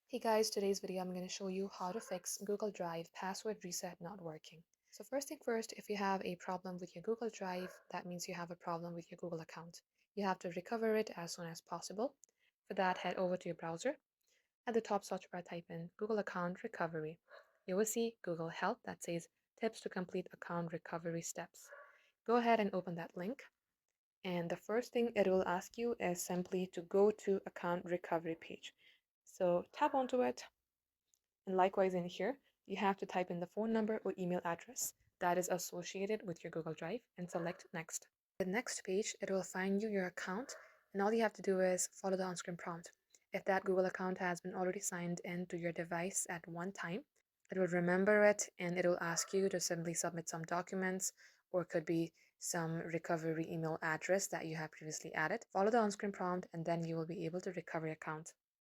Hey guys, today's video I'm going to show you how to fix Google Drive password reset not working. So first thing first, if you have a problem with your Google Drive, that means you have a problem with your Google account. You have to recover it as soon as possible. For that, head over to your browser. At the top search bar, type in Google Account Recovery. You will see Google Help that says Tips to Complete Account Recovery Steps. Go ahead and open that link. And the first thing it will ask you is simply to go to Account Recovery page. So tap onto it. And likewise in here, you have to type in the phone number or email address that is associated with your Google Drive and select Next. The next page, it will find you your account, and all you have to do is follow the on-screen prompt. If that Google account has been already signed in to your device at one time, it will remember it and it will ask you to simply submit some documents or could be some recovery email address that you have previously added. Follow the on-screen prompt and then you will be able to recover your account.